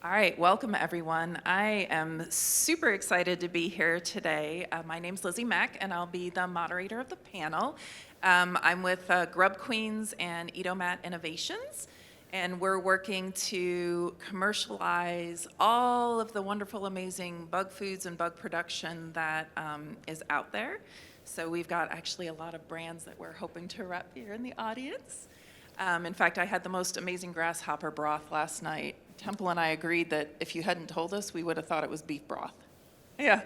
All right, welcome everyone. I am super excited to be here today. My name's Lizzie Mack, and I'll be the moderator of the panel. I'm with Grub Queens and Edomat Innovations, and we're working to commercialize all of the wonderful, amazing bug foods and bug production that is out there. So we've got actually a lot of brands that we're hoping to rep here in the audience. In fact, I had the most amazing grasshopper broth last night. Temple and I agreed that if you hadn't told us, we would have thought it was beef broth. Yeah.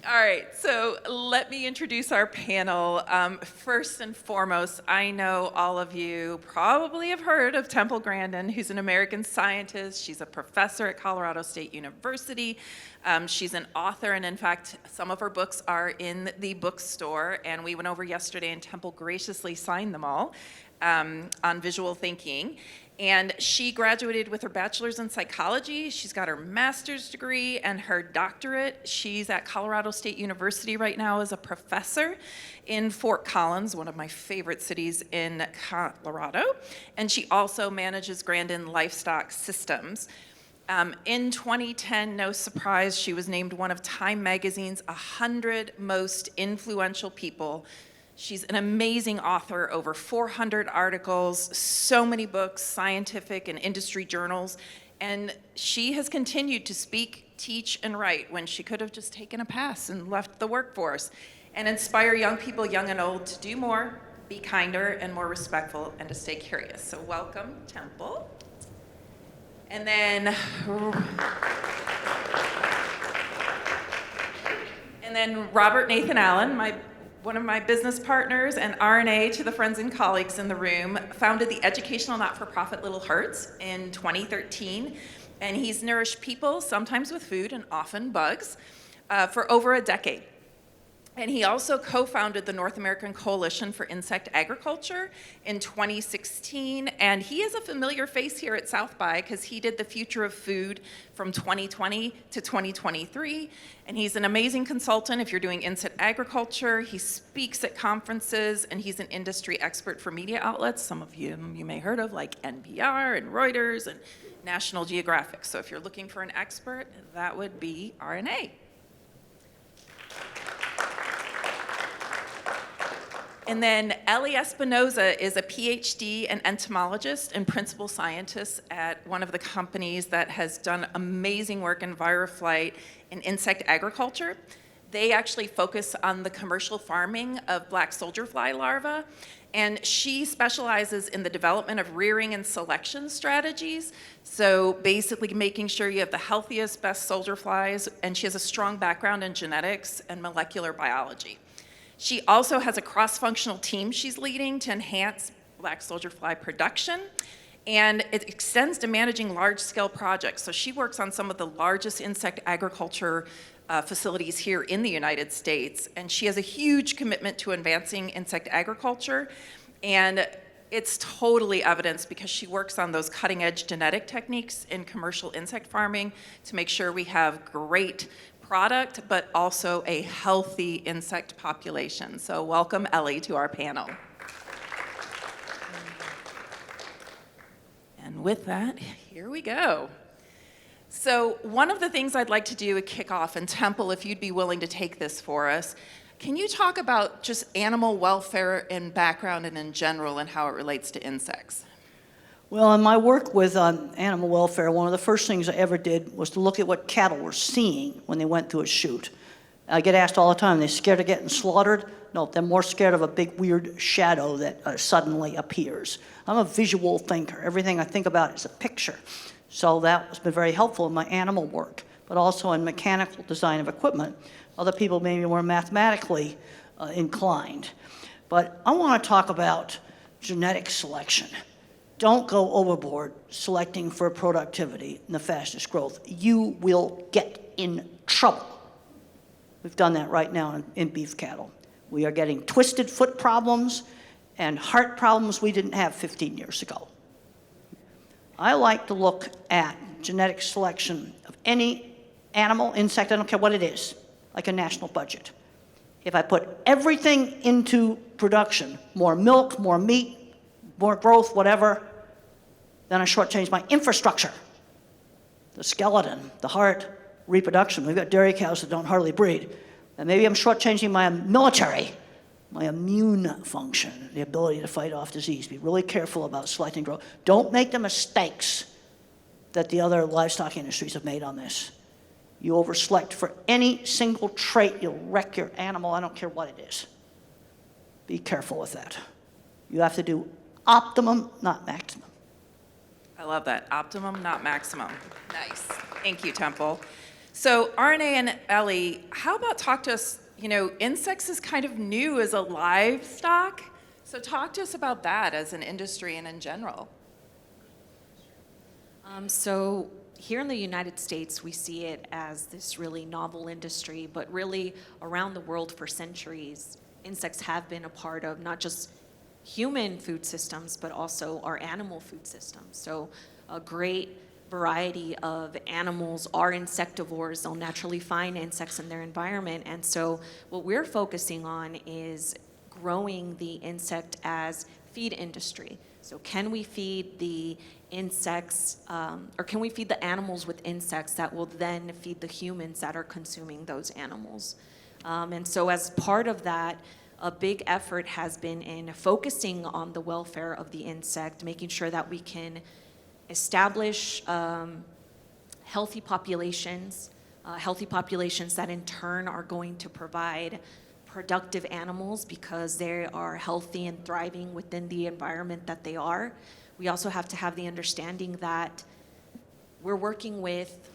All right, so let me introduce our panel. First and foremost, I know all of you probably have heard of Temple Grandin, who's an American scientist. She's a professor at Colorado State University. She's an author, and in fact, some of her books are in the bookstore, and we went over yesterday, and Temple graciously signed them all on visual thinking. And she graduated with her bachelor's in psychology. She's got her master's degree and her doctorate. She's at Colorado State University right now as a professor in Fort Collins, one of my favorite cities in Colorado. And she also manages Grandin livestock systems. In 2010, no surprise, she was named one of Time Magazine's 100 most influential people. She's an amazing author, over 400 articles, so many books, scientific and industry journals, and she has continued to speak, teach, and write when she could have just taken a pass and left the workforce, and inspire young people, young and old, to do more, be kinder, and more respectful, and to stay curious. So welcome, Temple. And then Robert Nathan Allen, one of my business partners and RNA to the friends and colleagues in the room, founded the educational not-for-profit Little Hearts in 2013, and he's nourished people, sometimes with food and often bugs, for over a decade. And he also co-founded the North American Coalition for Insect Agriculture in 2016, and he is a familiar face here at South by because he did the Future of Food from 2020 to 2023, and he's an amazing consultant if you're doing insect agriculture. He speaks at conferences, and he's an industry expert for media outlets, some of you may have heard of, like NPR and Reuters and National Geographic. So if you're looking for an expert, that would be RNA. And then Elida Espinoza is a PhD and entomologist and principal scientist at one of the companies that has done amazing work in viroflight and insect agriculture. They actually focus on the commercial farming of black soldier fly larvae, and she specializes in the development of rearing and selection strategies. So basically making sure you have the healthiest, best soldier flies, and she has a strong background in genetics and molecular biology. She also has a cross-functional team she's leading to enhance black soldier fly production, and it extends to managing large-scale projects. So she works on some of the largest insect agriculture facilities here in the United States, and she has a huge commitment to advancing insect agriculture, and it's totally evidenced because she works on those cutting-edge genetic techniques in commercial insect farming to make sure we have great product, but also a healthy insect population. So welcome, Ellie, to our panel. And with that, here we go. So one of the things I'd like to do is kick off, and Temple, if you'd be willing to take this for us, can you talk about just animal welfare in background and in general and how it relates to insects? Well, in my work with animal welfare, one of the first things I ever did was to look at what cattle were seeing when they went through a chute. I get asked all the time, are they scared of getting slaughtered? No, they're more scared of a big weird shadow that suddenly appears. I'm a visual thinker. Everything I think about is a picture. So that has been very helpful in my animal work, but also in mechanical design of equipment. Other people maybe more mathematically inclined. But I want to talk about genetic selection. Don't go overboard selecting for productivity and the fastest growth. You will get in trouble. We've done that right now in beef cattle. We are getting twisted foot problems and heart problems we didn't have 15 years ago. I like to look at genetic selection of any animal, insect, I don't care what it is, like a national budget. If I put everything into production, more milk, more meat, more growth, whatever, then I shortchange my infrastructure. the skeleton, the heart, reproduction. We've got dairy cows that don't hardly breed. And maybe I'm shortchanging my military, my immune function, the ability to fight off disease. Be really careful about selecting growth. Don't make the mistakes that the other livestock industries have made on this. You overselect for any single trait, you'll wreck your animal. I don't care what it is. Be careful with that. You have to do optimum, not maximum. I love that. Optimum, not maximum. Nice. Thank you, Temple. So RNA and Ellie, how about talk to us, insects is kind of new as a livestock. So talk to us about that as an industry and in general. So here in the United States, we see it as this really novel industry, but really around the world for centuries, insects have been a part of not just human food systems, but also our animal food systems. So a great variety of animals are insectivores. They'll naturally find insects in their environment. And so what we're focusing on is growing the insect as feed industry. So can we feed the insects, or can we feed the animals with insects that will then feed the humans that are consuming those animals? And so as part of that, a big effort has been in focusing on the welfare of the insect, making sure that we can establish healthy populations that in turn are going to provide productive animals because they are healthy and thriving within the environment that they are. We also have to have the understanding that we're working with,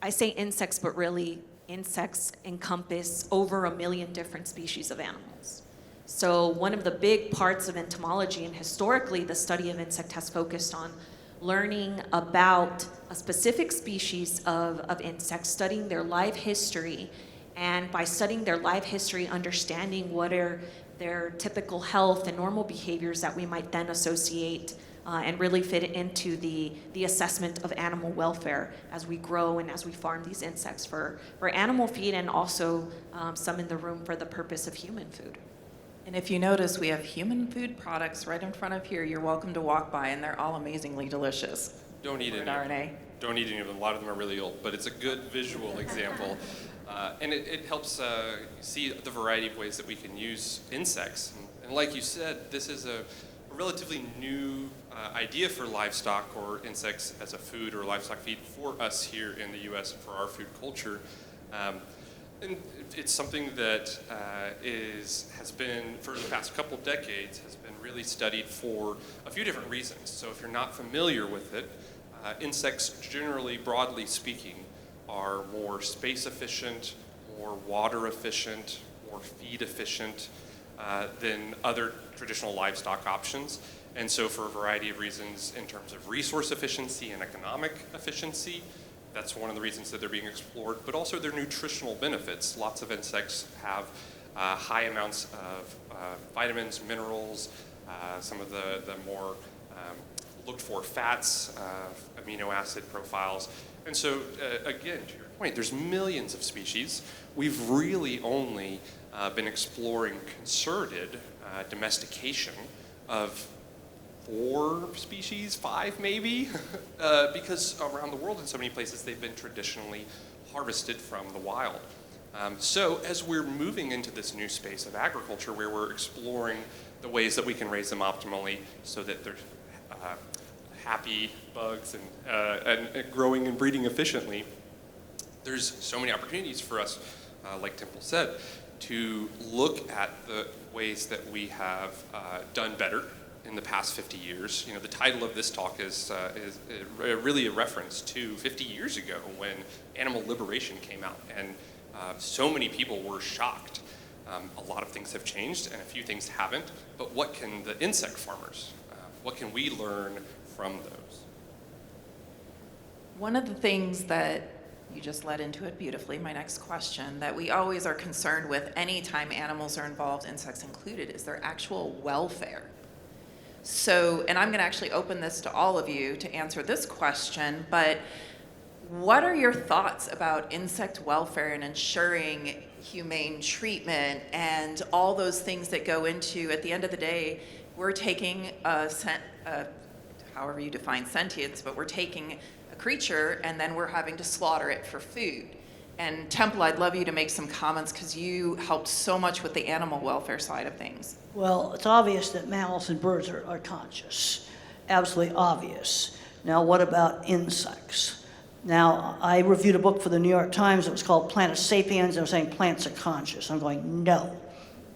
I say insects, but really insects encompass over 1 million different species of animals. So one of the big parts of entomology, and historically the study of insect has focused on learning about a specific species of insects, studying their life history, and by studying their life history, understanding what are their typical health and normal behaviors that we might then associate and really fit into the assessment of animal welfare as we grow and as we farm these insects for animal feed, and also some in the room for the purpose of human food. And if you notice, we have human food products right in front of here. You're welcome to walk by, and they're all amazingly delicious. Don't eat any. RNA. Don't eat any of them. A lot of them are really old, but it's a good visual example. And it helps see the variety of ways that we can use insects. And like you said, this is a relatively new idea for livestock or insects as a food or livestock feed for us here in the U.S. and for our food culture. And it's something that has been, for the past couple decades, has been really studied for a few different reasons. So if you're not familiar with it, insects generally, broadly speaking, are more space efficient, more water efficient, more feed efficient than other traditional livestock options. And so for a variety of reasons in terms of resource efficiency and economic efficiency, that's one of the reasons that they're being explored, but also their nutritional benefits. Lots of insects have high amounts of vitamins, minerals, some of the more looked for fats, amino acid profiles. And so, again, to your point, there's millions of species. We've really only been exploring concerted domestication of 4 species, 5 maybe, because around the world in so many places they've been traditionally harvested from the wild. So as we're moving into this new space of agriculture where we're exploring the ways that we can raise them optimally so that they're happy bugs and growing and breeding efficiently, there's so many opportunities for us, like Temple said, to look at the ways that we have done better in the past 50 years. The title of this talk is really a reference to 50 years ago when animal liberation came out, and so many people were shocked. A lot of things have changed and a few things haven't, but what can the insect farmers, what can we learn from those? One of the things that you just led into it beautifully, my next question, that we always are concerned with anytime animals are involved, insects included, is their actual welfare. So, and I'm going to actually open this to all of you to answer this question, but what are your thoughts about insect welfare and ensuring humane treatment and all those things that go into, at the end of the day, we're taking however you define sentience, but we're taking a creature, and then we're having to slaughter it for food. And Temple, I'd love you to make some comments because you helped so much with the animal welfare side of things. Well, it's obvious that mammals and birds are conscious. Absolutely obvious. Now, what about insects? Now, I reviewed a book for the New York Times. It was called Planet Sapiens. They were saying plants are conscious. I'm going, no.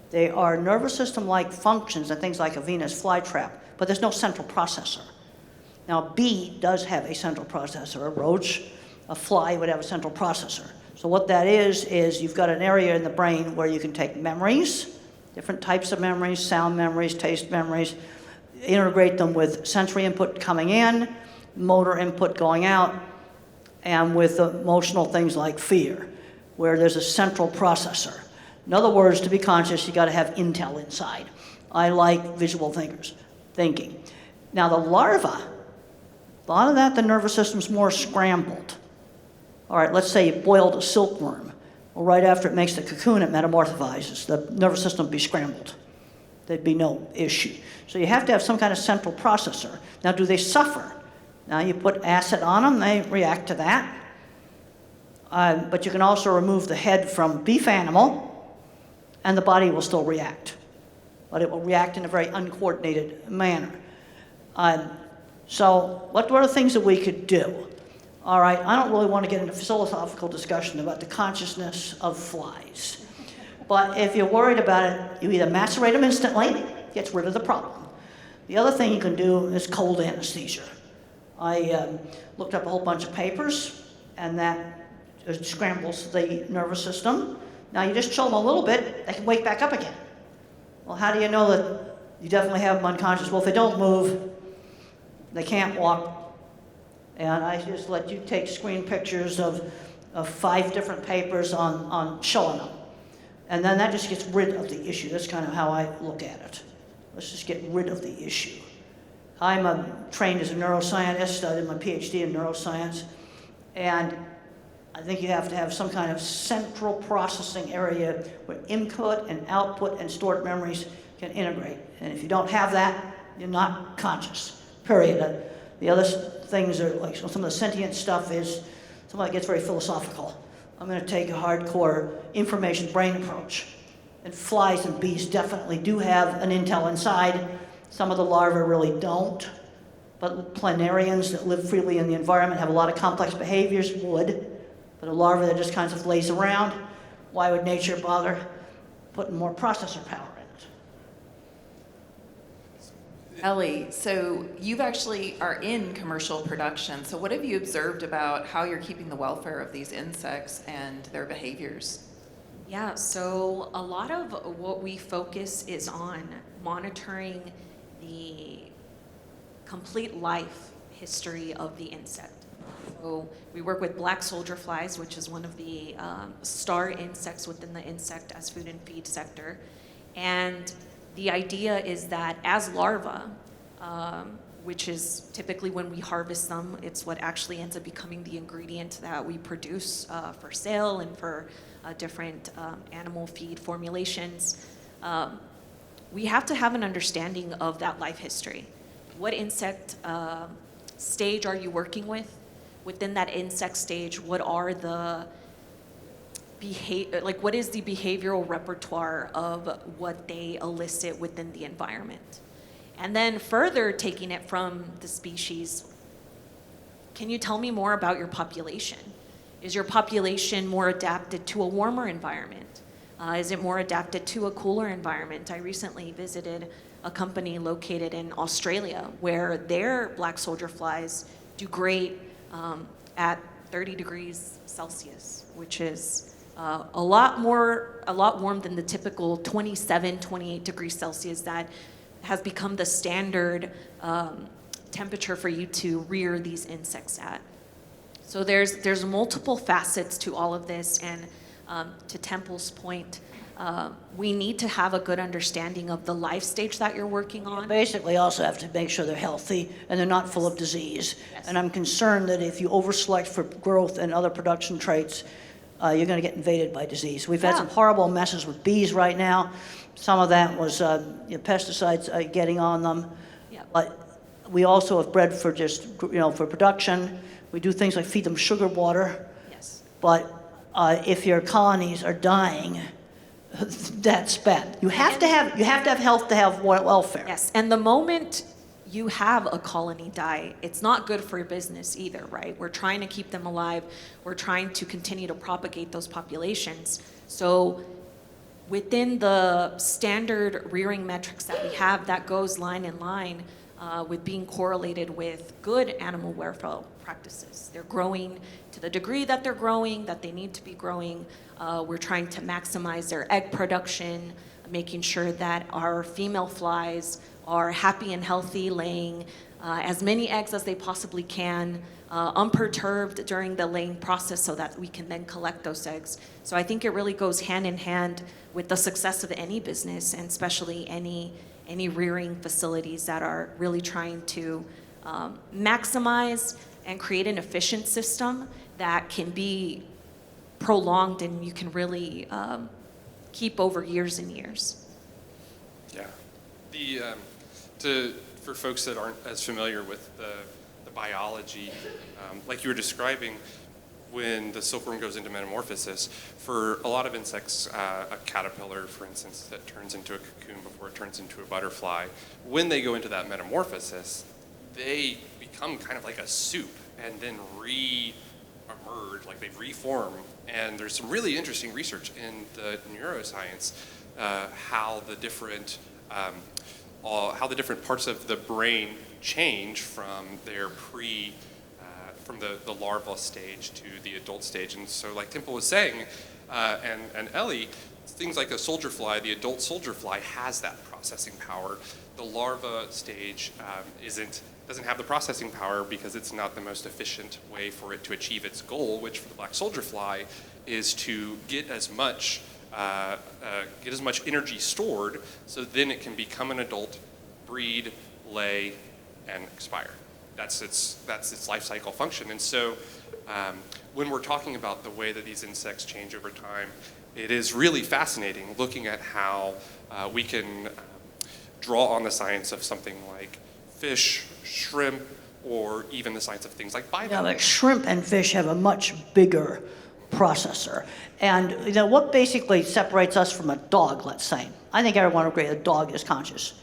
They are nervous system-like functions and things like a Venus flytrap, but there's no central processor. Now, a bee does have a central processor. A roach, a fly would have a central processor. So what that is you've got an area in the brain where you can take memories, different types of memories, sound memories, taste memories, integrate them with sensory input coming in, motor input going out, and with emotional things like fear, where there's a central processor. In other words, to be conscious, you got to have intel inside. I like visual thinking. Now the larva, a lot of that, the nervous system's more scrambled. All right, let's say you boiled a silkworm. Well, right after it makes the cocoon, it metamorphizes. The nervous system would be scrambled. There'd be no issue. So you have to have some kind of central processor. Now, do they suffer? Now, you put acid on them, they react to that. But you can also remove the head from beef animal, and the body will still react. But it will react in a very uncoordinated manner. So what are the things that we could do? All right, I don't really want to get into philosophical discussion about the consciousness of flies. But if you're worried about it, you either macerate them instantly, gets rid of the problem. The other thing you can do is cold anesthesia. I looked up a whole bunch of papers, and that scrambles the nervous system. Now you just chill them a little bit, they can wake back up again. Well, how do you know that you definitely have them unconscious? Well, if they don't move, they can't walk. And I just let you take screen pictures of 5 different papers on chilling them. And then that just gets rid of the issue. That's kind of how I look at it. Let's just get rid of the issue. I'm trained as a neuroscientist. I did my PhD in neuroscience. And I think you have to have some kind of central processing area where input and output and stored memories can integrate. And if you don't have that, you're not conscious, period. The other things are like some of the sentient stuff is some of that gets very philosophical. I'm going to take a hardcore information brain approach. And flies and bees definitely do have an intel inside. Some of the larvae really don't. But planarians that live freely in the environment have a lot of complex behaviors, would. But a larva that just kind of lays around, why would nature bother putting more processor power in it? Ellie, so you've actually are in commercial production. So what have you observed about how you're keeping the welfare of these insects and their behaviors? Yeah, so a lot of what we focus is on monitoring the complete life history of the insect. So we work with black soldier flies, which is one of the star insects within the insect as food and feed sector. And the idea is that as larvae, which is typically when we harvest them, it's what actually ends up becoming the ingredient that we produce for sale and for different animal feed formulations. We have to have an understanding of that life history. What insect stage are you working with? Within that insect stage, what are the what is the behavioral repertoire of what they elicit within the environment? And then further taking it from the species, can you tell me more about your population? Is your population more adapted to a warmer environment? Is it more adapted to a cooler environment? I recently visited a company located in Australia where their black soldier flies do great at 30 degrees Celsius, which is a lot warm than the typical 27, 28 degrees Celsius that has become the standard temperature for you to rear these insects at. So there's multiple facets to all of this, and to Temple's point, we need to have a good understanding of the life stage that you're working on. Basically, also have to make sure they're healthy and they're not full of disease. Yes. And I'm concerned that if you overselect for growth and other production traits, you're going to get invaded by disease. We've had some horrible messes with bees right now. Some of that was pesticides getting on them. Yep. But we also have bred for just, for production. We do things like feed them sugar water. Yes. But if your colonies are dying, that's bad. You have to have health to have welfare. Yes, and the moment you have a colony die, it's not good for your business either, right? We're trying to keep them alive. We're trying to continue to propagate those populations. So within the standard rearing metrics that we have, that goes line in line with being correlated with good animal welfare practices. They're growing to the degree that they're growing, that they need to be growing. We're trying to maximize their egg production, making sure that our female flies are happy and healthy, laying as many eggs as they possibly can, unperturbed during the laying process so that we can then collect those eggs. So I think it really goes hand in hand with the success of any business, and especially any rearing facilities that are really trying to maximize and create an efficient system that can be prolonged and you can really keep over years and years. Yeah. For folks that aren't as familiar with the biology, like you were describing, when the silkworm goes into metamorphosis, for a lot of insects, a caterpillar, for instance, that turns into a cocoon before it turns into a butterfly, when they go into that metamorphosis, they become kind of like a soup and then re-emerge, like they reform. And there's some really interesting research in the neuroscience, how the different parts of the brain change from their from the larval stage to the adult stage. And so like Temple was saying, and Ellie, things like a soldier fly, the adult soldier fly has that processing power. The larva stage doesn't have the processing power because it's not the most efficient way for it to achieve its goal, which for the black soldier fly is to get as much energy stored so then it can become an adult, breed, lay, and expire. That's its life cycle function. And so when we're talking about the way that these insects change over time, it is really fascinating looking at how we can draw on the science of something like fish, shrimp, or even the science of things like bivalves. Yeah, like shrimp and fish have a much bigger processor. And what basically separates us from a dog, let's say? I think everyone would agree a dog is conscious.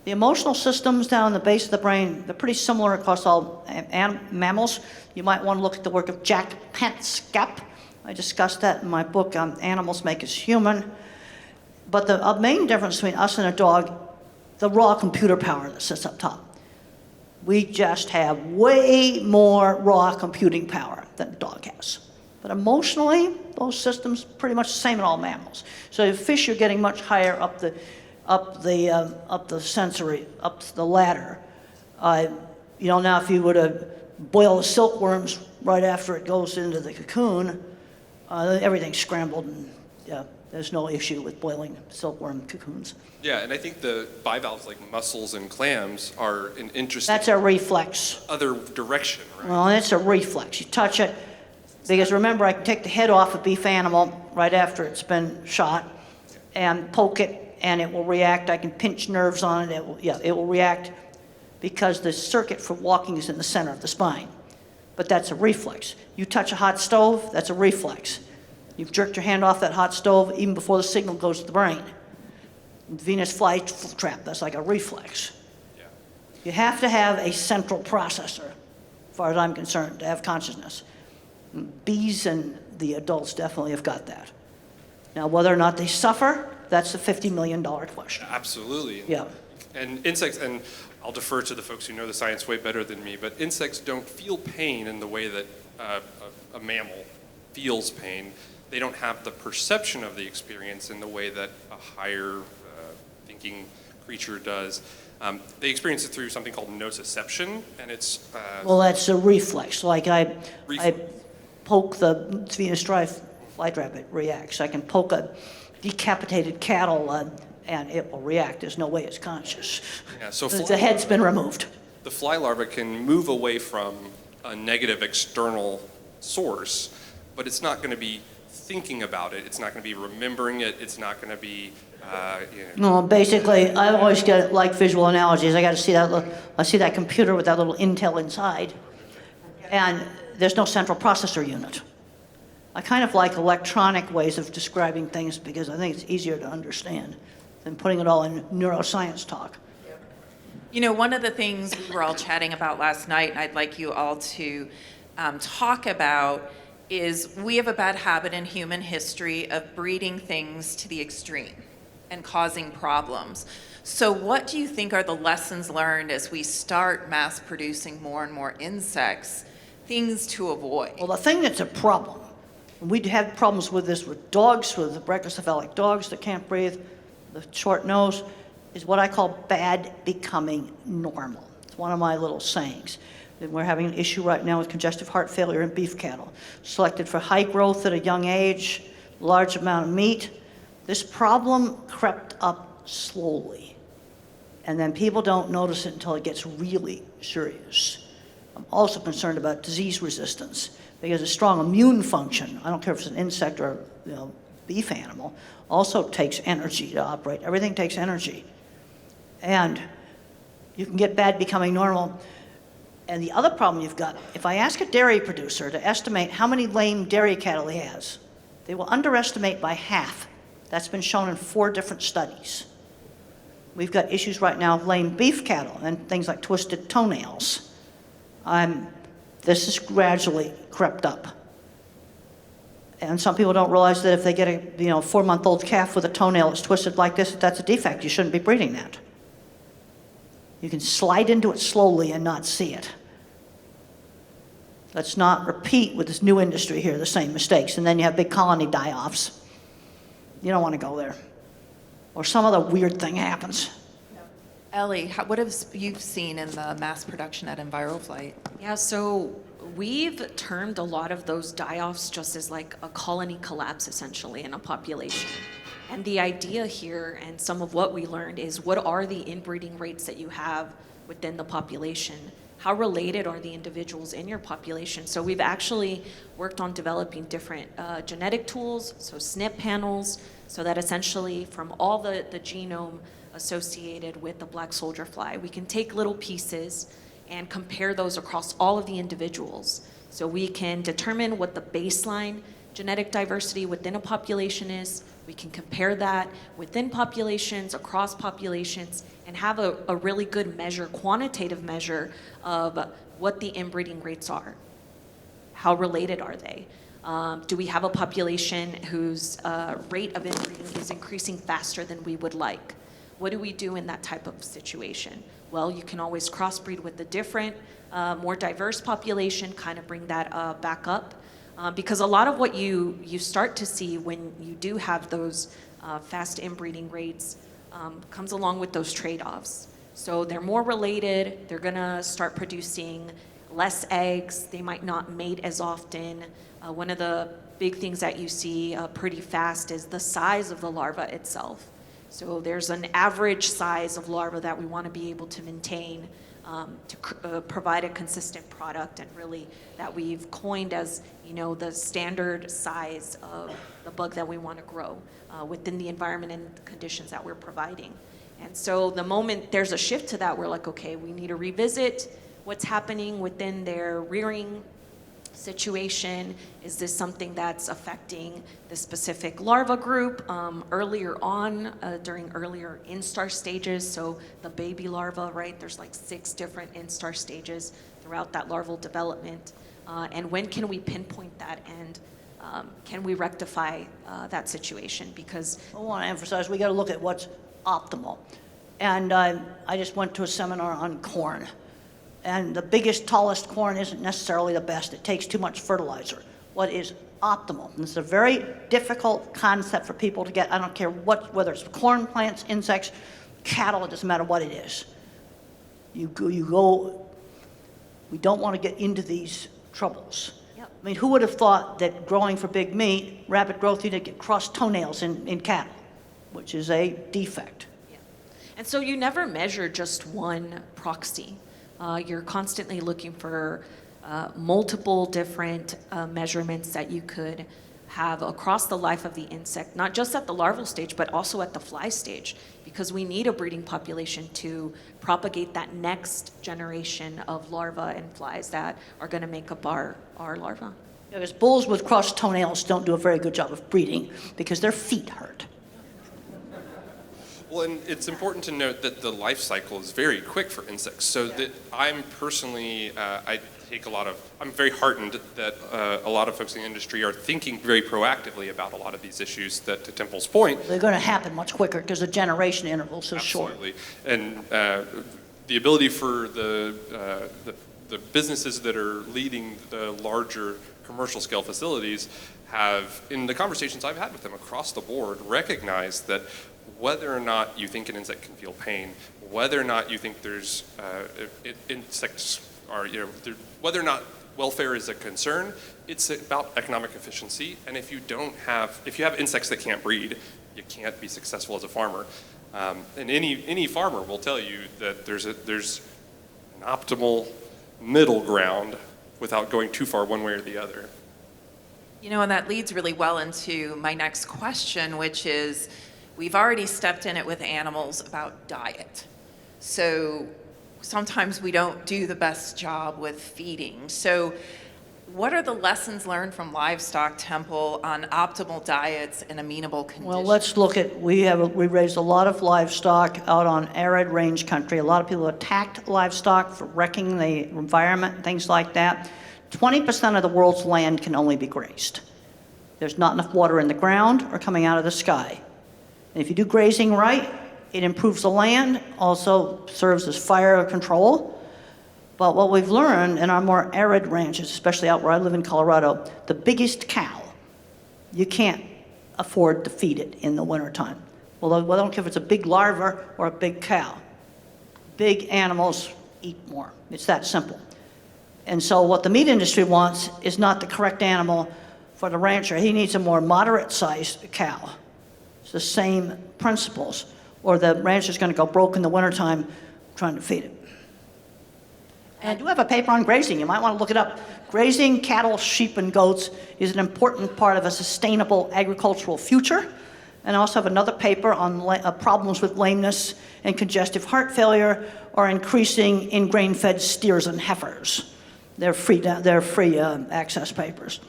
The emotional systems down in the base of the brain, they're pretty similar across all mammals. You might want to look at the work of Jack Penskap. I discussed that in my book, Animals Make Us Human. But the main difference between us and a dog, the raw computer power that sits up top. We just have way more raw computing power than a dog has. But emotionally, those systems pretty much the same in all mammals. So in fish, you're getting much higher up the sensory, up the ladder. Now if you were to boil the silkworms right after it goes into the cocoon, everything's scrambled, and there's no issue with boiling silkworm cocoons. Yeah, and I think the bivalves like mussels and clams are an interesting. That's a reflex. Other direction, right? Well, it's a reflex. You touch it, because remember, I can take the head off a beef animal right after it's been shot and poke it, and it will react. I can pinch nerves on it. It will react because the circuit for walking is in the center of the spine. But that's a reflex. You touch a hot stove, that's a reflex. You've jerked your hand off that hot stove even before the signal goes to the brain. Venus flytrap, that's like a reflex. Yeah. You have to have a central processor, as far as I'm concerned, to have consciousness. Bees and the adults definitely have got that. Now, whether or not they suffer, that's a $50 million question. Absolutely. Yeah. And insects, and I'll defer to the folks who know the science way better than me, but insects don't feel pain in the way that a mammal feels pain. They don't have the perception of the experience in the way that a higher thinking creature does. They experience it through something called nociception, and it's... Well, that's a reflex. Like I poke the Venus flytrap, it reacts. I can poke a decapitated cattle and it will react. There's no way it's conscious. Yeah, so the head's been removed. The fly larva can move away from a negative external source, but it's not going to be thinking about it. It's not going to be remembering it. It's not going to be, No, basically, I always get like visual analogies. I see that computer with that little intel inside, and there's no central processor unit. I kind of like electronic ways of describing things because I think it's easier to understand than putting it all in neuroscience talk. You know, one of the things we were all chatting about last night, and I'd like you all to talk about, is we have a bad habit in human history of breeding things to the extreme and causing problems. So what do you think are the lessons learned as we start mass producing more and more insects, things to avoid? Well, the thing that's a problem, and we'd had problems with this with dogs, with the brachycephalic dogs that can't breathe, the short nose, is what I call bad becoming normal. It's one of my little sayings. And we're having an issue right now with congestive heart failure in beef cattle. Selected for high growth at a young age, large amount of meat. This problem crept up slowly. And then people don't notice it until it gets really serious. I'm also concerned about disease resistance because a strong immune function, I don't care if it's an insect or beef animal, also takes energy to operate. Everything takes energy. And you can get bad becoming normal. And the other problem you've got, if I ask a dairy producer to estimate how many lame dairy cattle he has, they will underestimate by half. That's been shown in 4 different studies. We've got issues right now of lame beef cattle and things like twisted toenails. This has gradually crept up. And some people don't realize that if they get a 4-month-old calf with a toenail that's twisted like this, that's a defect. You shouldn't be breeding that. You can slide into it slowly and not see it. Let's not repeat with this new industry here the same mistakes, and then you have big colony die-offs. You don't want to go there. Or some other weird thing happens. Ellie, what have you seen in the mass production at EnviroFlight? Yeah, so we've termed a lot of those die-offs just as like a colony collapse, essentially, in a population. And the idea here, and some of what we learned, is what are the inbreeding rates that you have within the population? How related are the individuals in your population? So we've actually worked on developing different genetic tools, so SNP panels, so that essentially from all the genome associated with the black soldier fly, we can take little pieces and compare those across all of the individuals. So we can determine what the baseline genetic diversity within a population is. We can compare that within populations, across populations, and have a really good measure, quantitative measure of what the inbreeding rates are. How related are they? Do we have a population whose rate of inbreeding is increasing faster than we would like? What do we do in that type of situation? Well, you can always crossbreed with a different, more diverse population, kind of bring that back up. Because a lot of what you start to see when you do have those fast inbreeding rates comes along with those trade-offs. So they're more related, they're gonna start producing less eggs, they might not mate as often. One of the big things that you see pretty fast is the size of the larva itself. So there's an average size of larva that we want to be able to maintain to provide a consistent product, and really that we've coined as the standard size of the bug that we want to grow within the environment and the conditions that we're providing. And so the moment there's a shift to that, we're like, okay, we need to revisit what's happening within their rearing situation. Is this something that's affecting the specific larva group earlier on, during earlier instar stages? So the baby larva, right? There's like 6 different instar stages throughout that larval development. And when can we pinpoint that, and can we rectify that situation? Because I want to emphasize we got to look at what's optimal. And I just went to a seminar on corn. And the biggest, tallest corn isn't necessarily the best. It takes too much fertilizer. What is optimal? And it's a very difficult concept for people to get. I don't care whether it's corn plants, insects, cattle, it doesn't matter what it is. We don't want to get into these troubles. Yep. I mean, who would have thought that growing for big meat, rapid growth, you'd get crossed toenails in cattle, which is a defect. yeah. And so you never measure just one proxy. You're constantly looking for multiple different measurements that you could have across the life of the insect, not just at the larval stage, but also at the fly stage, because we need a breeding population to propagate that next generation of larvae and flies that are going to make up our larvae. Because bulls with crossed toenails don't do a very good job of breeding because their feet hurt. Well, and it's important to note that the life cycle is very quick for insects. So that I'm personally, I'm very heartened that a lot of folks in the industry are thinking very proactively about a lot of these issues that, to Temple's point, They're going to happen much quicker because the generation interval is so short. absolutely. And the ability for the businesses that are leading the larger commercial scale facilities have, in the conversations I've had with them across the board, recognized that whether or not you think an insect can feel pain, whether or not you think there's insects are, whether or not welfare is a concern, it's about economic efficiency. And if you have insects that can't breed, you can't be successful as a farmer. And any farmer will tell you that there's an optimal middle ground without going too far one way or the other. And that leads really well into my next question, which is, we've already stepped in it with animals about diet. So sometimes we don't do the best job with feeding. So what are the lessons learned from livestock, Temple, on optimal diets and amenable conditions? Well, let's look at, we raised a lot of livestock out on arid range country. A lot of people attacked livestock for wrecking the environment, things like that. 20% of the world's land can only be grazed. There's not enough water in the ground or coming out of the sky. And if you do grazing right, it improves the land, also serves as fire control. But what we've learned in our more arid ranches, especially out where I live in Colorado, the biggest cow, you can't afford to feed it in the wintertime. Well, I don't care if it's a big larva or a big cow. Big animals eat more. It's that simple. And so what the meat industry wants is not the correct animal for the rancher. He needs a more moderate-sized cow. It's the same principles. Or the rancher's going to go broke in the wintertime trying to feed it. And I do have a paper on grazing. You might want to look it up. Grazing cattle, sheep, and goats is an important part of a sustainable agricultural future. And I also have another paper on problems with lameness and congestive heart failure or increasing in grain-fed steers and heifers. They're free access papers.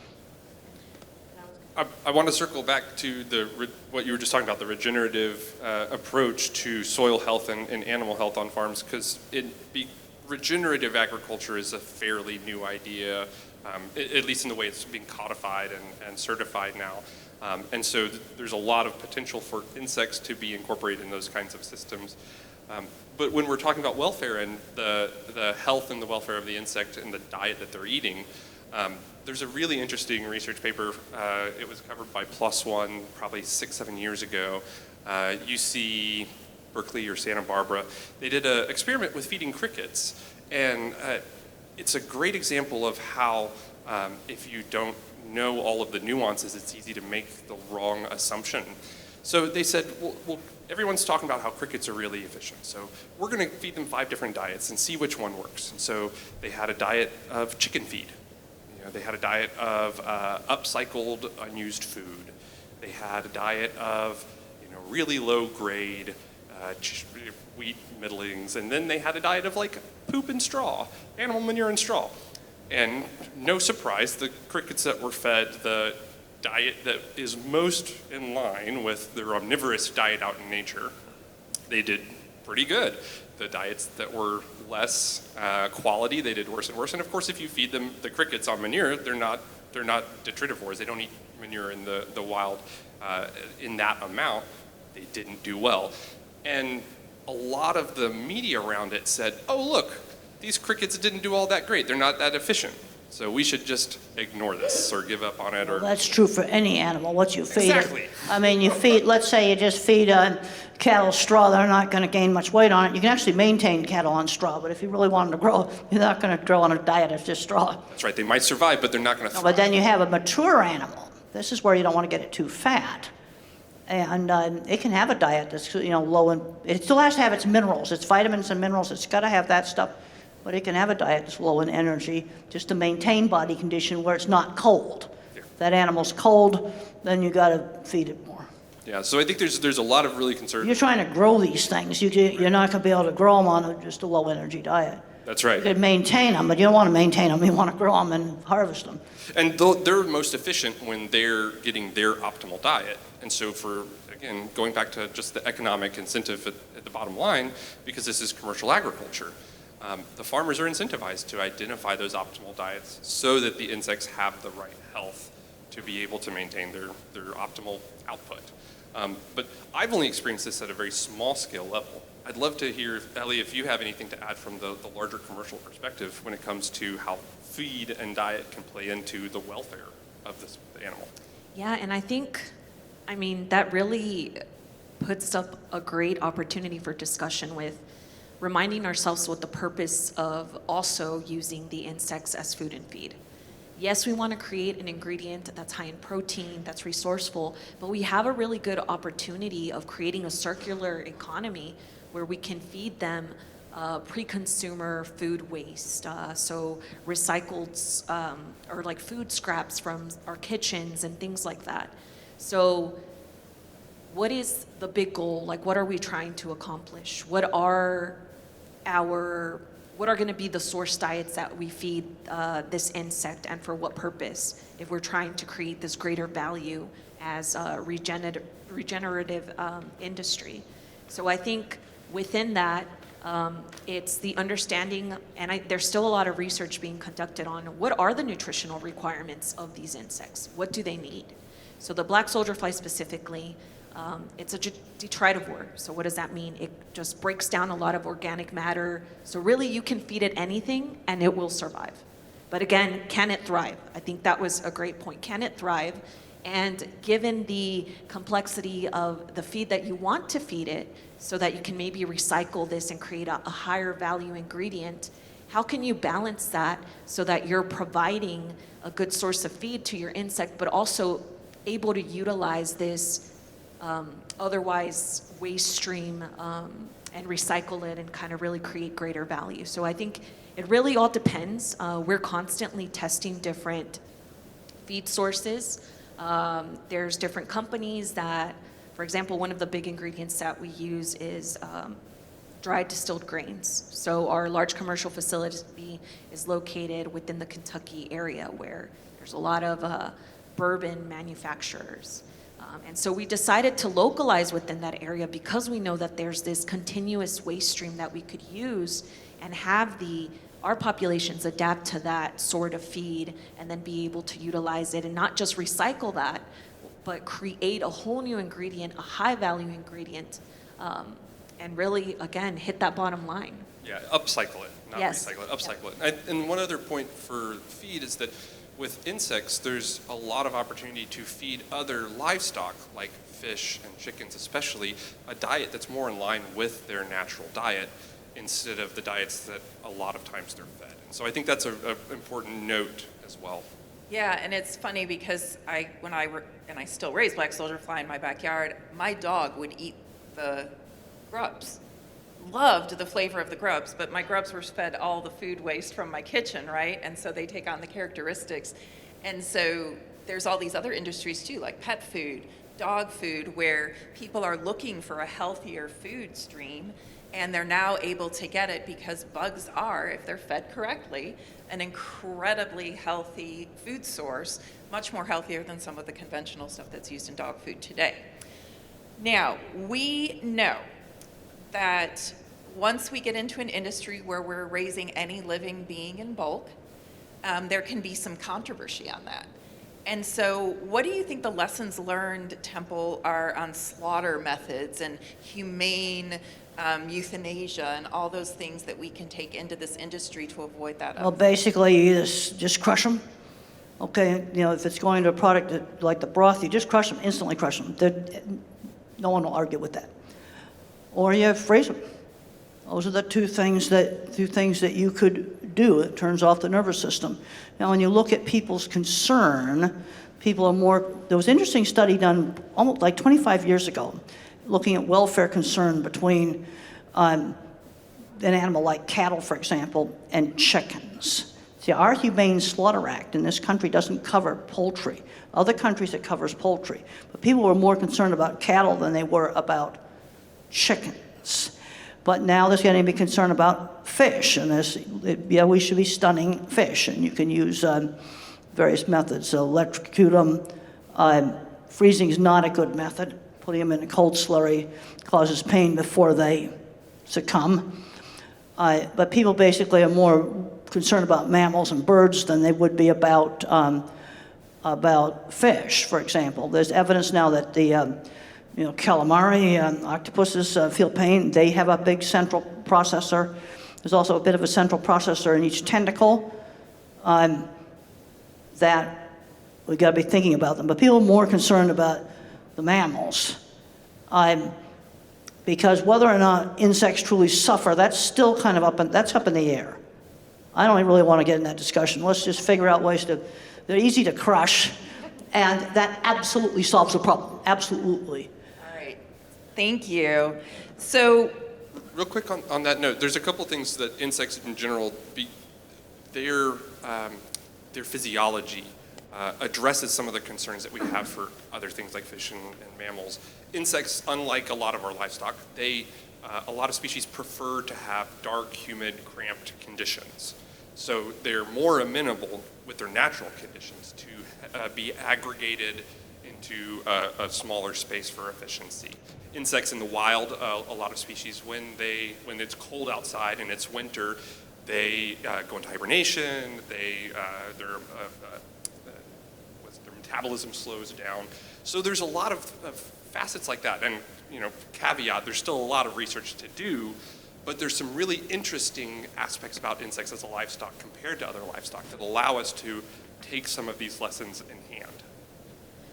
I want to circle back to what you were just talking about, the regenerative approach to soil health and animal health on farms, because regenerative agriculture is a fairly new idea, at least in the way it's being codified and certified now. And so there's a lot of potential for insects to be incorporated in those kinds of systems. But when we're talking about welfare and the health and the welfare of the insect and the diet that they're eating, there's a really interesting research paper. It was covered by Plus One probably 6-7 years ago. UC Berkeley or Santa Barbara. They did an experiment with feeding crickets. And it's a great example of how if you don't know all of the nuances, it's easy to make the wrong assumption. So they said, well, everyone's talking about how crickets are really efficient. So we're going to feed them 5 different diets and see which one works. And so they had a diet of chicken feed. They had a diet of upcycled, unused food. They had a diet of really low grade wheat middlings. And then they had a diet of like poop and straw, animal manure and straw. And no surprise, the crickets that were fed the diet that is most in line with their omnivorous diet out in nature, they did pretty good. The diets that were less quality, they did worse and worse. And of course, if you feed them the crickets on manure, they're not detritivores. They don't eat manure in the wild in that amount. They didn't do well. And a lot of the media around it said, oh, look, these crickets didn't do all that great. They're not that efficient. So we should just ignore this or give up on it. Or That's true for any animal, what you feed Exactly. it. I mean, let's say you just feed cattle straw, they're not going to gain much weight on it. You can actually maintain cattle on straw, but if you really want them to grow, you're not going to grow on a diet of just straw. That's right. They might survive, but they're not going to thrive. But then you have a mature animal. This is where you don't want to get it too fat. And it can have a diet that's low in, it still has to have its minerals, its vitamins and minerals. It's got to have that stuff. But it can have a diet that's low in energy just to maintain body condition where it's not cold. Yeah. If that animal's cold, then you got to feed it more. Yeah, so I think there's a lot of really conservative. You're trying to grow these things. You're not going to be able to grow them on just a low-energy diet. That's right. You could maintain them, but you don't want to maintain them. You want to grow them and harvest them. And they're most efficient when they're getting their optimal diet. And so again, going back to just the economic incentive at the bottom line, because this is commercial agriculture, the farmers are incentivized to identify those optimal diets so that the insects have the right health to be able to maintain their optimal output. But I've only experienced this at a very small scale level. I'd love to hear, Ellie, if you have anything to add from the larger commercial perspective when it comes to how feed and diet can play into the welfare of the animal. Yeah, and I think, that really puts up a great opportunity for discussion with reminding ourselves what the purpose of also using the insects as food and feed. Yes, we want to create an ingredient that's high in protein, that's resourceful, but we have a really good opportunity of creating a circular economy where we can feed them pre-consumer food waste, so recycled or like food scraps from our kitchens and things like that. So what is the big goal? Like, what are we trying to accomplish? What are going to be the source diets that we feed this insect, and for what purpose, if we're trying to create this greater value as a regenerative industry? So I think within that, it's the understanding, and there's still a lot of research being conducted on what are the nutritional requirements of these insects? What do they need? So the black soldier fly specifically, it's a detritivore. So what does that mean? It just breaks down a lot of organic matter. So really you can feed it anything and it will survive. But again, can it thrive? I think that was a great point. Can it thrive? And given the complexity of the feed that you want to feed it, so that you can maybe recycle this and create a higher value ingredient, how can you balance that so that you're providing a good source of feed to your insect, but also able to utilize this otherwise waste stream and recycle it and kind of really create greater value? So I think it really all depends. We're constantly testing different feed sources. There's different companies that, for example, one of the big ingredients that we use is dried distilled grains. So our large commercial facility is located within the Kentucky area where there's a lot of bourbon manufacturers. And so we decided to localize within that area because we know that there's this continuous waste stream that we could use and have our populations adapt to that sort of feed and then be able to utilize it and not just recycle that, but create a whole new ingredient, a high value ingredient, and really, again, hit that bottom line. Yeah, upcycle it, not Yes. recycle it, upcycle it. And one other point for feed is that with insects, there's a lot of opportunity to feed other livestock, like fish and chickens especially, a diet that's more in line with their natural diet instead of the diets that a lot of times they're fed. And so I think that's an important note as well. Yeah, and it's funny because I still raise black soldier fly in my backyard, my dog would eat the grubs. Loved the flavor of the grubs, but my grubs were fed all the food waste from my kitchen, right? And so they take on the characteristics. And so there's all these other industries too, like pet food, dog food, where people are looking for a healthier food stream, and they're now able to get it because bugs are, if they're fed correctly, an incredibly healthy food source, much more healthier than some of the conventional stuff that's used in dog food today. Now, we know that once we get into an industry where we're raising any living being in bulk, there can be some controversy on that. And so what do you think the lessons learned, Temple, are on slaughter methods and humane euthanasia and all those things that we can take into this industry to avoid that? Well, basically, you just crush them. Okay, if it's going to a product like the broth, you just crush them, instantly crush them. No one will argue with that. Or you freeze them. Those are the two things that you could do. It turns off the nervous system. Now, when you look at people's concern, people are more. There was an interesting study done almost like 25 years ago, looking at welfare concern between an animal like cattle, for example, and chickens. See, our Humane Slaughter Act in this country doesn't cover poultry. Other countries it covers poultry. But people were more concerned about cattle than they were about chickens. But now there's getting to be concerned about fish, and yeah, we should be stunning fish, and you can use various methods. So electrocute them. Freezing is not a good method. Putting them in a cold slurry causes pain before they succumb. But people basically are more concerned about mammals and birds than they would be about fish, for example. There's evidence now that the calamari, octopuses feel pain. They have a big central processor. There's also a bit of a central processor in each tentacle that we've got to be thinking about them. But people are more concerned about the mammals. Because whether or not insects truly suffer, that's still kind of up in the air. I don't really want to get in that discussion. Let's just figure out ways they're easy to crush, and that absolutely solves the problem, absolutely. All right, thank you. So, Real quick on that note, there's a couple things that insects in general, their physiology addresses some of the concerns that we have for other things like fish and mammals. Insects, unlike a lot of our livestock, a lot of species prefer to have dark, humid, cramped conditions. So they're more amenable with their natural conditions to be aggregated into a smaller space for efficiency. Insects in the wild, a lot of species, when it's cold outside and it's winter, they go into hibernation. Their metabolism slows down. So there's a lot of facets like that. And caveat, there's still a lot of research to do, but there's some really interesting aspects about insects as a livestock compared to other livestock that allow us to take some of these lessons in hand.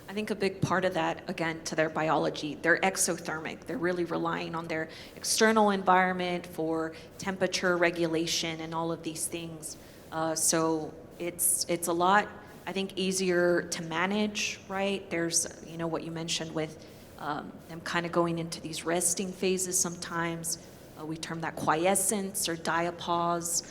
I think a big part of that, again, to their biology, they're exothermic. They're really relying on their external environment for temperature regulation and all of these things. So it's a lot, I think, easier to manage, right? There's, what you mentioned with them kind of going into these resting phases sometimes. We term that quiescence or diapause.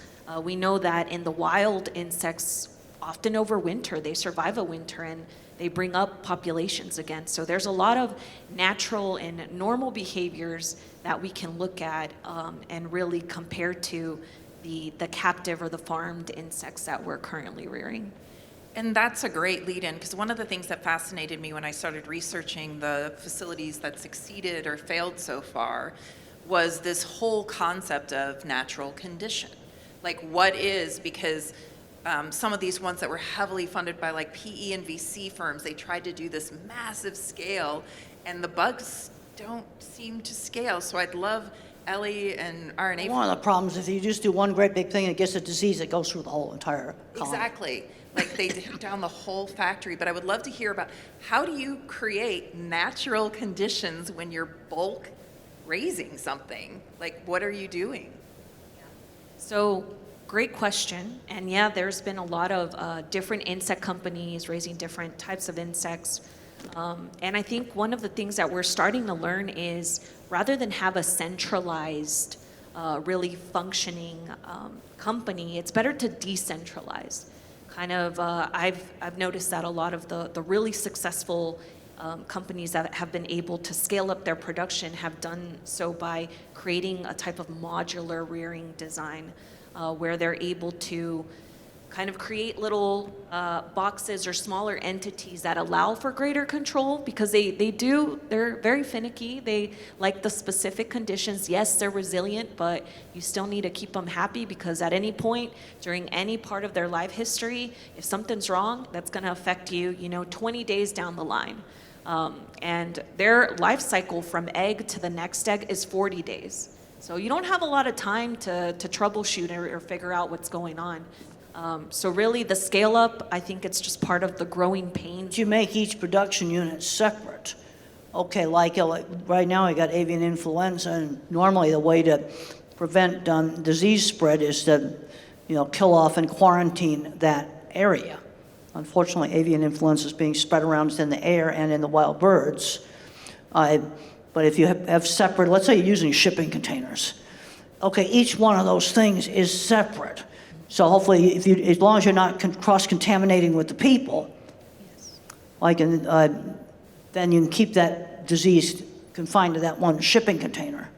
We know that in the wild, insects often overwinter. They survive a winter and they bring up populations again. So there's a lot of natural and normal behaviors that we can look at and really compare to the captive or the farmed insects that we're currently rearing. and that's a great lead-in, because one of the things that fascinated me when I started researching the facilities that succeeded or failed so far was this whole concept of natural condition. Like, what is, because some of these ones that were heavily funded by like PE and VC firms, they tried to do this massive scale, and the bugs don't seem to scale. So I'd love Ellie and RNA. One of the problems is you just do one great big thing and it gets a disease that goes through the whole entire colony. Exactly. Like they took down the whole factory. But I would love to hear about, how do you create natural conditions when you're bulk raising something? Like, what are you doing? So, great question. And yeah, there's been a lot of different insect companies raising different types of insects. And I think one of the things that we're starting to learn is, rather than have a centralized, really functioning company, it's better to decentralize. Kind of, I've noticed that a lot of the really successful companies that have been able to scale up their production have done so by creating a type of modular rearing design, where they're able to kind of create little boxes or smaller entities that allow for greater control, because they're very finicky. They like the specific conditions. Yes, they're resilient, but you still need to keep them happy, because at any point during any part of their life history, if something's wrong, that's going to affect you, 20 days down the line. And their life cycle from egg to the next egg is 40 days. So you don't have a lot of time to troubleshoot or figure out what's going on. So really the scale up, I think it's just part of the growing pains. You make each production unit separate. Okay, like right now I got avian influenza, and normally the way to prevent disease spread is to, kill off and quarantine that area. Unfortunately, avian influenza is being spread around in the air and in the wild birds. But if you have separate, let's say you're using shipping containers. Okay, each one of those things is separate. So hopefully, as long as you're not cross-contaminating with the people, then you can keep that disease confined to that one shipping container.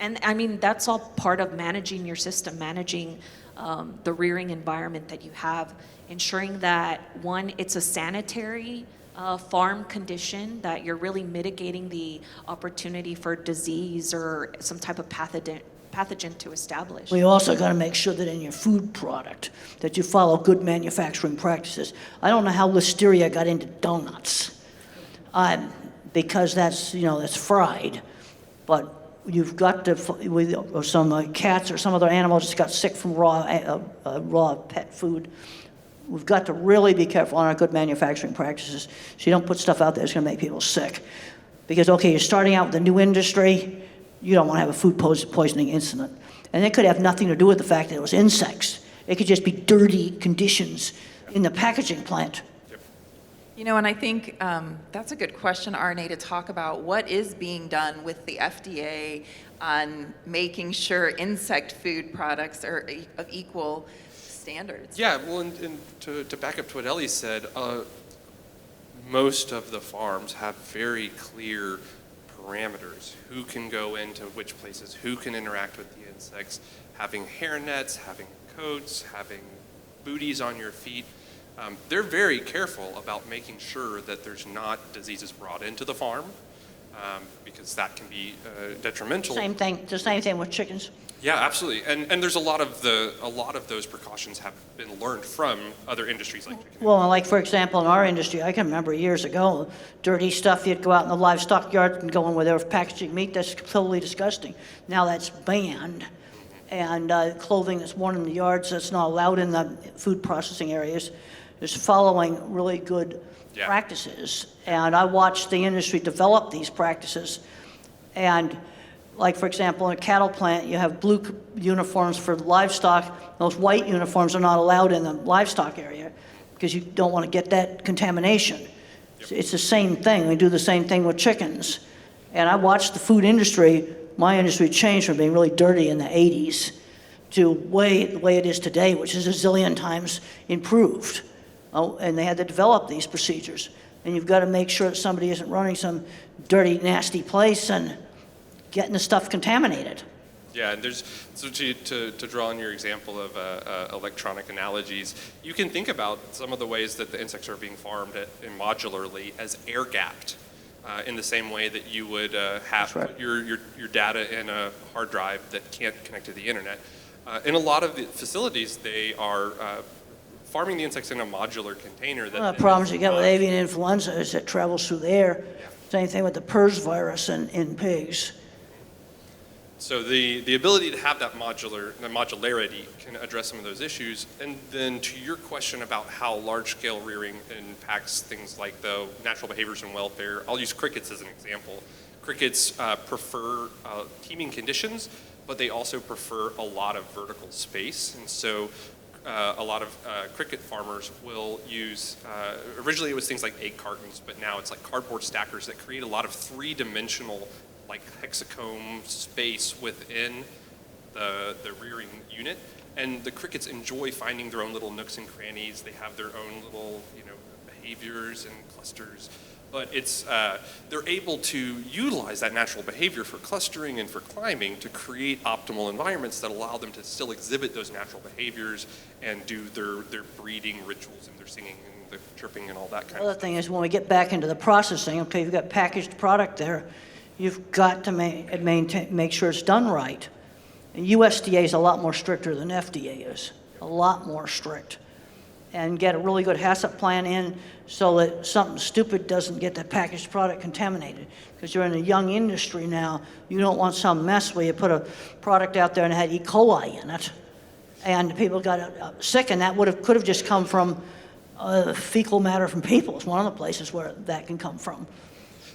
And I mean, that's all part of managing your system, managing the rearing environment that you have, ensuring that, one, it's a sanitary farm condition, that you're really mitigating the opportunity for disease or some type of pathogen to establish. We also got to make sure that in your food product, that you follow good manufacturing practices. I don't know how listeria got into donuts, because that's fried, but you've got to, with some cats or some other animal just got sick from raw pet food. We've got to really be careful on our good manufacturing practices so you don't put stuff out there that's going to make people sick. Because, okay, you're starting out with a new industry, you don't want to have a food poisoning incident. And it could have nothing to do with the fact that it was insects. It could just be dirty conditions in the packaging plant. And I think that's a good question, Arne, to talk about what is being done with the FDA on making sure insect food products are of equal standards. Yeah, well, and to back up to what Ellie said, most of the farms have very clear parameters. Who can go into which places, who can interact with the insects, having hair nets, having coats, having booties on your feet. They're very careful about making sure that there's not diseases brought into the farm, because that can be detrimental. Same thing, the same thing with chickens. Yeah, absolutely. And there's a lot of those precautions have been learned from other industries like chicken. Well, like for example, in our industry, I can remember years ago, dirty stuff, you'd go out in the livestock yard and go in where they were packaging meat, that's totally disgusting. Now that's banned. And clothing that's worn in the yards that's not allowed in the food processing areas is following really good practices. And I watched the industry develop these practices. And like, for example, in a cattle plant, you have blue uniforms for livestock. Those white uniforms are not allowed in the livestock area because you don't want to get that contamination. It's the same thing. We do the same thing with chickens. And I watched the food industry, my industry, change from being really dirty in the 80s to the way it is today, which is a zillion times improved. And they had to develop these procedures. And you've got to make sure that somebody isn't running some dirty, nasty place and getting the stuff contaminated. Yeah, and to draw on your example of electronic analogies, you can think about some of the ways that the insects are being farmed modularly as air gapped, in the same way that you would have put your data in a hard drive that can't connect to the internet. In a lot of the facilities, they are farming the insects in a modular container. One of the problems you get with avian influenza is it travels through the air. Same thing with the PRRS virus in pigs. So the ability to have that modularity can address some of those issues. And then to your question about how large-scale rearing impacts things like the natural behaviors and welfare, I'll use crickets as an example. Crickets prefer teeming conditions, but they also prefer a lot of vertical space. And so a lot of cricket farmers will use, originally it was things like egg cartons, but now it's like cardboard stackers that create a lot of three-dimensional like hexacomb space within the rearing unit. And the crickets enjoy finding their own little nooks and crannies. They have their own little, behaviors and clusters. But they're able to utilize that natural behavior for clustering and for climbing to create optimal environments that allow them to still exhibit those natural behaviors and do their breeding rituals and their singing and the chirping and all that kind of The other thing is when we get back into the processing, okay, you've got packaged product there, you've got to make sure it's done right. And USDA is a lot more stricter than FDA is, a lot more strict. And get a really good HACCP plan in so that something stupid doesn't get that packaged product contaminated. Because you're in a young industry now, you don't want some mess where you put a product out there and it had E. coli in it. And people got sick, and that could have just come from fecal matter from people. It's one of the places where that can come from.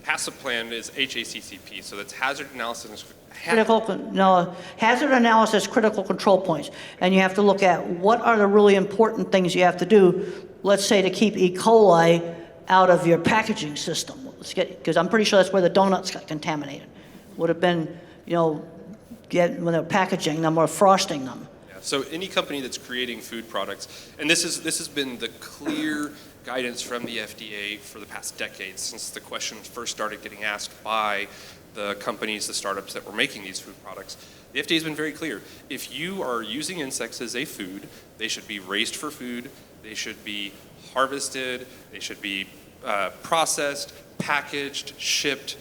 HACCP plan is HACCP, so that's hazard analysis. Hazard analysis, critical control points. And you have to look at what are the really important things you have to do, let's say to keep E. coli out of your packaging system. Because I'm pretty sure that's where the donuts got contaminated. Would have been, when they were packaging them or frosting them. Yeah, So any company that's creating food products, and this has been the clear guidance from the FDA for the past decades, since the question first started getting asked by the companies, the startups that were making these food products. The FDA has been very clear. If you are using insects as a food, they should be raised for food, they should be harvested, they should be processed, packaged, shipped,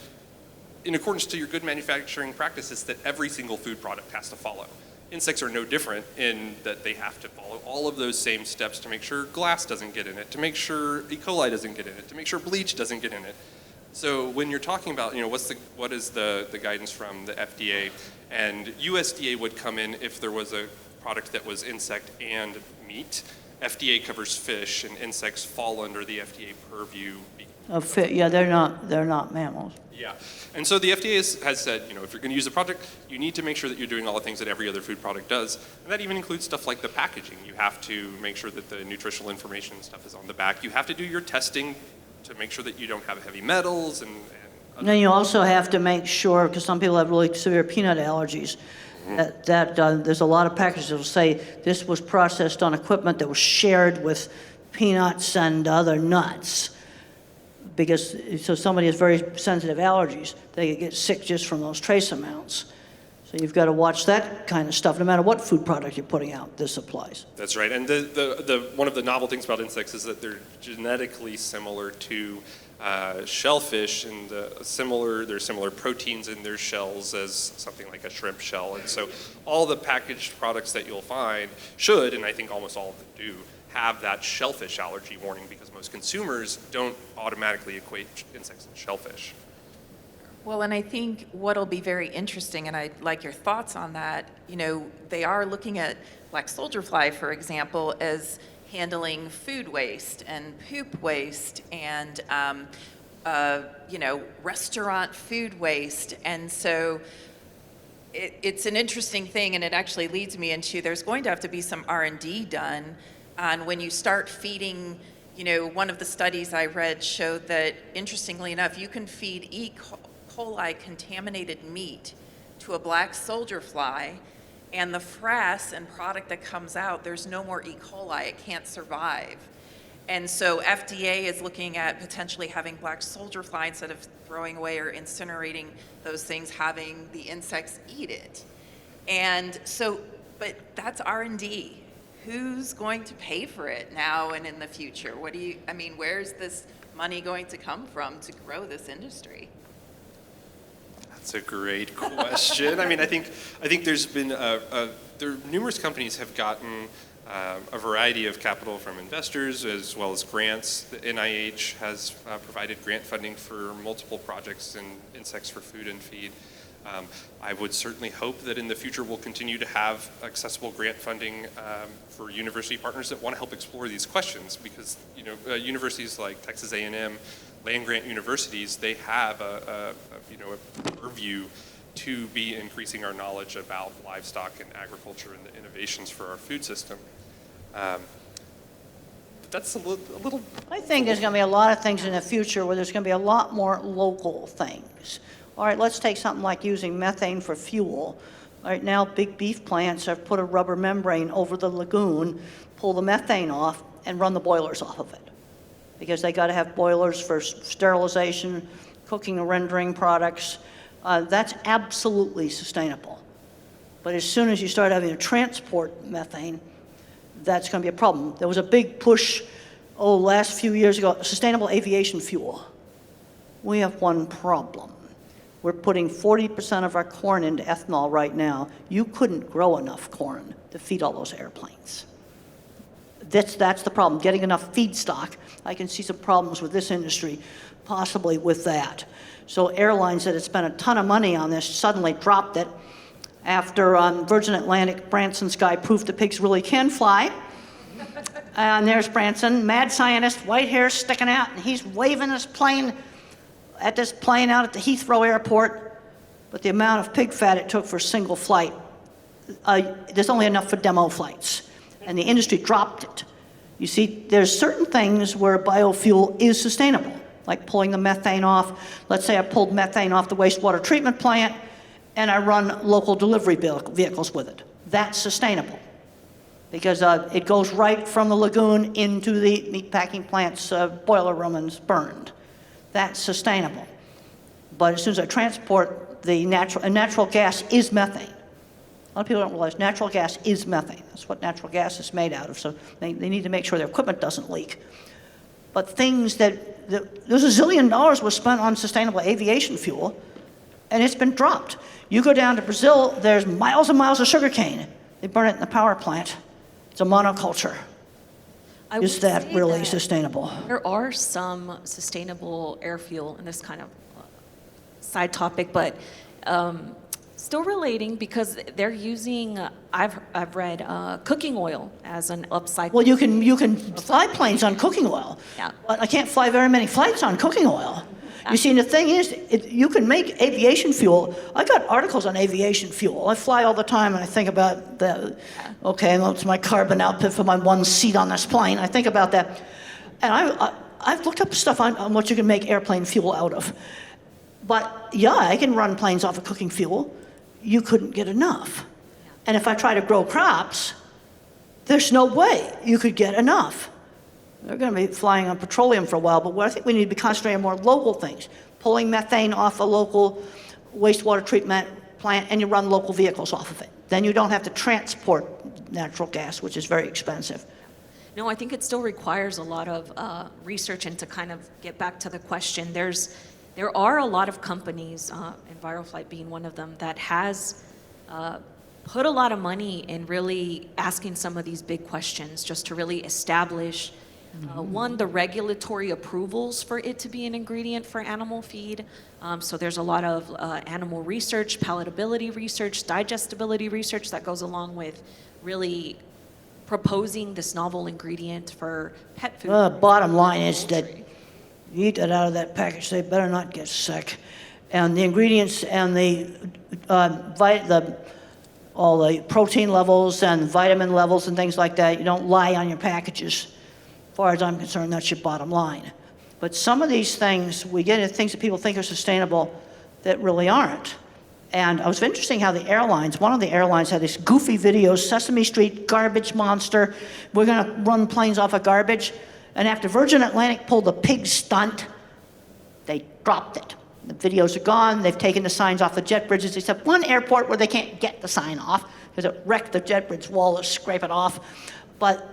in accordance to your good manufacturing practices that every single food product has to follow. Insects are no different in that they have to follow all of those same steps to make sure glass doesn't get in it, to make sure E. coli doesn't get in it, to make sure bleach doesn't get in it. So when you're talking about, what is the guidance from the FDA, and USDA would come in if there was a product that was insect and meat. FDA covers fish, and insects fall under the FDA purview. Yeah, they're not mammals. Yeah, and so the FDA has said, if you're going to use a product, you need to make sure that you're doing all the things that every other food product does, and that even includes stuff like the packaging. You have to make sure that the nutritional information and stuff is on the back. You have to do your testing to make sure that you don't have heavy metals and And then you also have to make sure, because some people have really severe peanut allergies, that there's a lot of packages that will say this was processed on equipment that was shared with peanuts and other nuts. Because, so somebody has very sensitive allergies, they get sick just from those trace amounts. So you've got to watch that kind of stuff, no matter what food product you're putting out, this applies. That's right, and the one of the novel things about insects is that they're genetically similar to shellfish, and there's similar proteins in their shells as something like a shrimp shell, and so all the packaged products that you'll find should, and I think almost all of them do, have that shellfish allergy warning, because most consumers don't automatically equate insects and shellfish. Well, and I think what'll be very interesting, and I'd like your thoughts on that, they are looking at black soldier fly, for example, as handling food waste and poop waste and, restaurant food waste. And so it's an interesting thing, and it actually leads me into there's going to have to be some R&D done on when you start feeding. One of the studies I read showed that, interestingly enough, you can feed E. coli contaminated meat to a black soldier fly, and the frass and product that comes out, there's no more E. coli. It can't survive. And so FDA is looking at potentially having black soldier fly, instead of throwing away or incinerating those things, having the insects eat it. And so, but that's R&D. Who's going to pay for it now and in the future? Where's this money going to come from to grow this industry? That's a great question. I think there's been numerous companies have gotten a variety of capital from investors as well as grants. The NIH has provided grant funding for multiple projects in insects for food and feed. I would certainly hope that in the future we'll continue to have accessible grant funding for university partners that want to help explore these questions, because universities like Texas A&M, land-grant universities, they have a purview to be increasing our knowledge about livestock and agriculture and the innovations for our food system. But that's a little. I think there's going to be a lot of things in the future where there's going to be a lot more local things. All right, let's take something like using methane for fuel. All right, now big beef plants have put a rubber membrane over the lagoon, pull the methane off, and run the boilers off of it. Because they got to have boilers for sterilization, cooking and rendering products. That's absolutely sustainable. But as soon as you start having to transport methane, that's going to be a problem. There was a big push, last few years ago, sustainable aviation fuel. We have one problem. We're putting 40% of our corn into ethanol right now. You couldn't grow enough corn to feed all those airplanes. That's the problem, getting enough feedstock. I can see some problems with this industry, possibly with that. So airlines that had spent a ton of money on this suddenly dropped it after Virgin Atlantic, Branson's guy, proved the pigs really can fly. And there's Branson, mad scientist, white hair sticking out, and he's waving his plane at this plane out at the Heathrow airport. But the amount of pig fat it took for a single flight, there's only enough for demo flights. And the industry dropped it. You see, there's certain things where biofuel is sustainable, like pulling the methane off. Let's say I pulled methane off the wastewater treatment plant and I run local delivery vehicles with it. That's sustainable. because it goes right from the lagoon into the meatpacking plant's boiler room and is burned. That's sustainable. But as soon as I transport natural gas is methane. A lot of people don't realize natural gas is methane. That's what natural gas is made out of. So they need to make sure their equipment doesn't leak. But things there's $1 zillion was spent on sustainable aviation fuel, and it's been dropped. You go down to Brazil, there's miles and miles of sugarcane. They burn it in the power plant. It's a monoculture. I Is would that say really that sustainable? There are some sustainable air fuel in this kind of side topic, but still relating because they're using, I've read cooking oil as an upcycle. Well, you can fly planes on cooking oil. Yeah. But I can't fly very many flights on cooking oil. You see, the thing is, you can make aviation fuel. I got articles on aviation fuel. I fly all the time, and I think about okay, well, it's my carbon output for my one seat on this plane. I think about that. And I've looked up stuff on what you can make airplane fuel out of. But yeah, I can run planes off of cooking fuel. You couldn't get enough. And if I try to grow crops, there's no way you could get enough. They're going to be flying on petroleum for a while, but I think we need to be concentrating on more local things, pulling methane off a local wastewater treatment plant, and you run local vehicles off of it. Then you don't have to transport natural gas, which is very expensive. No, I think it still requires a lot of research, and to kind of get back to the question, there are a lot of companies, EnviroFlight being one of them, that has put a lot of money in really asking some of these big questions just to really establish, one, the regulatory approvals for it to be an ingredient for animal feed. So there's a lot of animal research, palatability research, digestibility research that goes along with really proposing this novel ingredient for pet food. Well, the bottom line is that you eat that out of that package, they better not get sick. And the ingredients and all the protein levels and vitamin levels and things like that, you don't lie on your packages. As far as I'm concerned, that's your bottom line. But some of these things, we get into things that people think are sustainable that really aren't. And it was interesting how one of the airlines had this goofy video, Sesame Street, garbage monster. We're going to run planes off of garbage. And after Virgin Atlantic pulled the pig stunt, they dropped it. The videos are gone. They've taken the signs off the jet bridges, except one airport where they can't get the sign off because it wrecked the jet bridge wall to scrape it off. But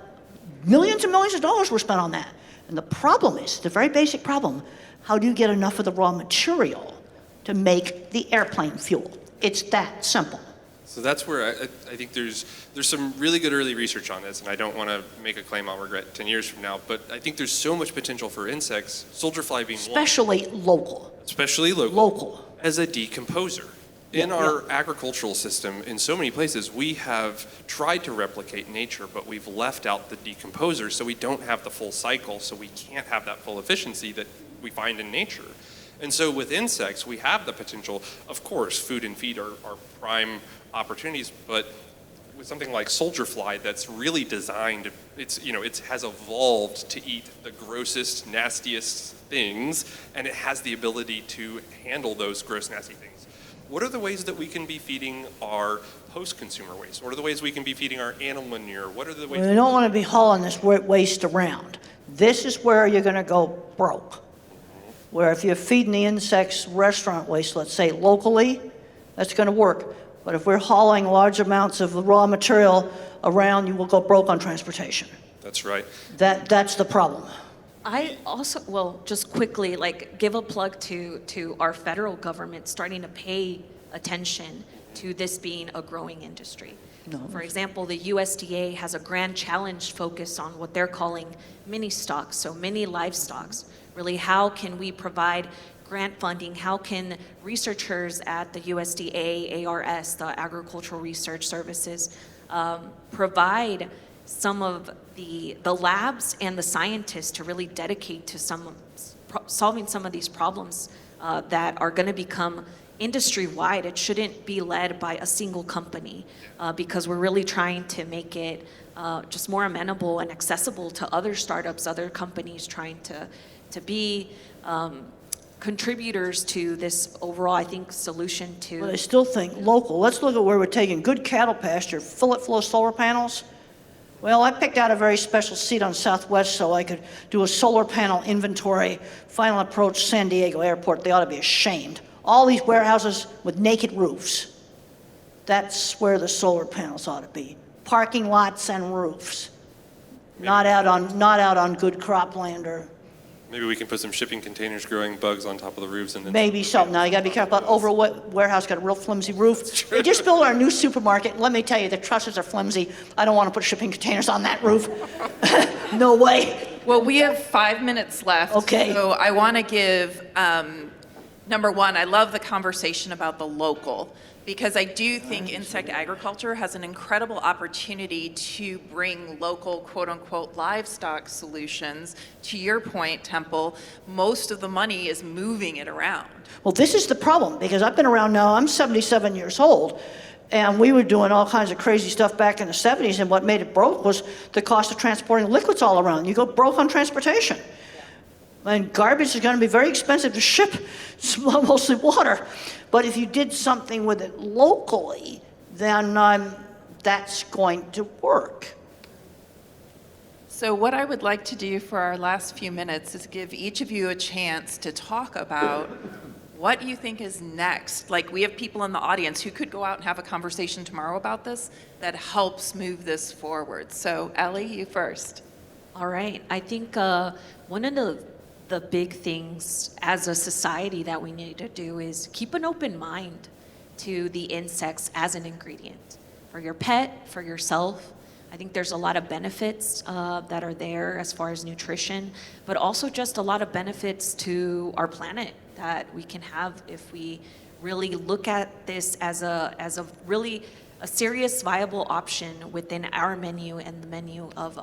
millions and millions of dollars were spent on that. And the problem is, the very basic problem, how do you get enough of the raw material to make the airplane fuel? It's that simple. So that's where I think there's some really good early research on this, and I don't want to make a claim I'll regret 10 years from now, but I think there's so much potential for insects, soldier fly being Especially local. Especially local. Local. As a decomposer. In our agricultural system, in so many places, we have tried to replicate nature, but we've left out the decomposer, so we don't have the full cycle, so we can't have that full efficiency that we find in nature. And so with insects, we have the potential. Of course, food and feed are prime opportunities, but with something like soldier fly that's really designed, it has evolved to eat the grossest, nastiest things, and it has the ability to handle those gross, nasty things. What are the ways that we can be feeding our post-consumer waste? What are the ways we can be feeding our animal manure? What are the ways? We don't want to be hauling this waste around. This is where you're going to go broke. Where if you're feeding the insects restaurant waste, let's say locally, that's going to work. But if we're hauling large amounts of the raw material around, you will go broke on transportation. That's right. That's the problem. I also, just quickly, give a plug to our federal government starting to pay attention to this being a growing industry. No. For example, the USDA has a grand challenge focus on what they're calling mini stocks, so mini livestock. Really, how can we provide grant funding? How can researchers at the USDA, ARS, the Agricultural Research Services, provide some of the labs and the scientists to really dedicate to solving some of these problems that are going to become industry-wide? It shouldn't be led by a single company because we're really trying to make it just more amenable and accessible to other startups, other companies trying to be contributors to this overall, I think, solution to... But I still think local. Let's look at where we're taking good cattle pasture, fill it full of solar panels, Well, I picked out a very special seat on Southwest so I could do a solar panel inventory, final approach San Diego Airport. They ought to be ashamed. All these warehouses with naked roofs. That's where the solar panels ought to be. Parking lots and roofs. Not out on good cropland or Maybe we can put some shipping containers growing bugs on top of the roofs and then. maybe something. Now you gotta be careful about over what warehouse got a real flimsy roof. They just built our new supermarket. And let me tell you, the trusses are flimsy. I don't want to put shipping containers on that roof. No way. Well, we have 5 minutes left. Okay. So I want to give, number one, I love the conversation about the local, because I do think insect agriculture has an incredible opportunity to bring local, quote-unquote, livestock solutions. To your point, Temple, most of the money is moving it around. Well, this is the problem, because I've been around now, I'm 77 years old, and we were doing all kinds of crazy stuff back in the 70s, and what made it broke was the cost of transporting liquids all around. You go broke on transportation. And garbage is going to be very expensive to ship, it's mostly water. But if you did something with it locally, then that's going to work. So what I would like to do for our last few minutes is give each of you a chance to talk about what you think is next. Like, we have people in the audience who could go out and have a conversation tomorrow about this that helps move this forward. So Ellie, you first. All right. I think one of the big things as a society that we need to do is keep an open mind to the insects as an ingredient for your pet, for yourself. I think there's a lot of benefits that are there as far as nutrition, but also just a lot of benefits to our planet that we can have if we really look at this as a really a serious, viable option within our menu and the menu of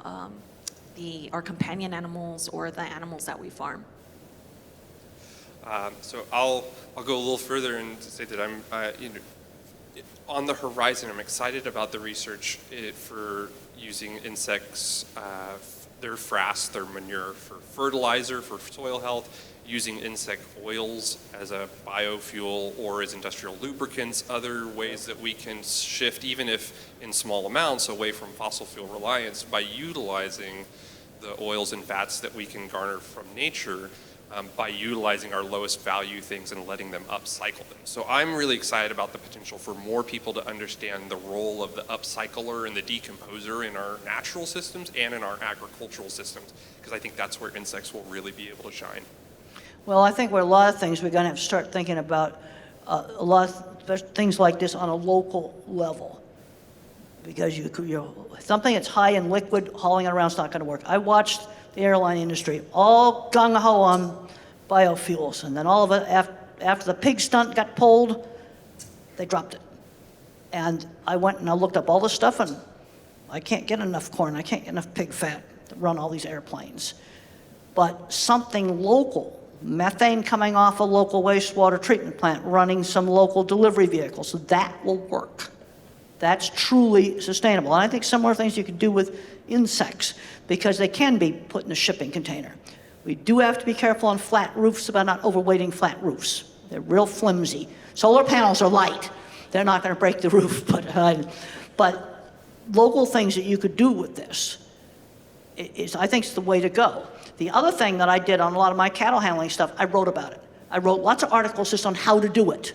our companion animals or the animals that we farm. So I'll go a little further and say that I'm, on the horizon, I'm excited about the research for using insects, their frass, their manure for fertilizer, for soil health, using insect oils as a biofuel or as industrial lubricants, other ways that we can shift, even if in small amounts, away from fossil fuel reliance by utilizing the oils and fats that we can garner from nature, by utilizing our lowest value things and letting them upcycle them. So I'm really excited about the potential for more people to understand the role of the upcycler and the decomposer in our natural systems and in our agricultural systems, because I think that's where insects will really be able to shine. Well, I think with a lot of things, we're going to have to start thinking about a lot of things like this on a local level. Because something that's high in liquid, hauling it around is not going to work. I watched the airline industry all gung-ho on biofuels, and then all of it, after the pig stunt got pulled, they dropped it. And I went and I looked up all this stuff, and I can't get enough corn, I can't get enough pig fat to run all these airplanes. But something local, methane coming off a local wastewater treatment plant, running some local delivery vehicles, that will work. That's truly sustainable. And I think similar things you could do with insects, because they can be put in a shipping container. We do have to be careful on flat roofs about not overweighting flat roofs. They're real flimsy. Solar panels are light. They're not going to break the roof, but local things that you could do with this is, I think, is the way to go. The other thing that I did on a lot of my cattle handling stuff, I wrote about it. I wrote lots of articles just on how to do it.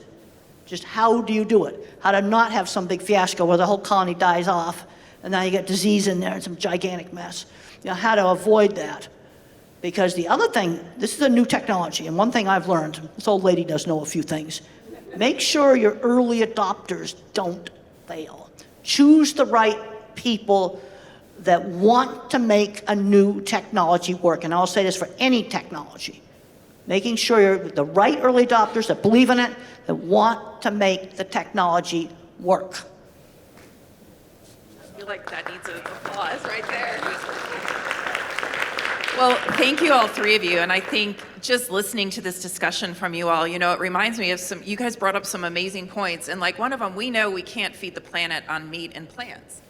Just how do you do it? How to not have some big fiasco where the whole colony dies off and now you get disease in there and some gigantic mess. You know, how to avoid that. Because the other thing, this is a new technology, and one thing I've learned, this old lady does know a few things. Make sure your early adopters don't fail. Choose the right people that want to make a new technology work. And I'll say this for any technology. Making sure you're the right early adopters that believe in it, that want to make the technology work. I feel like that needs an applause right there. Well, thank you all three of you, and I think just listening to this discussion from you all, you know, it reminds me of you guys brought up some amazing points, and like one of them, we know we can't feed the planet on meat and plants,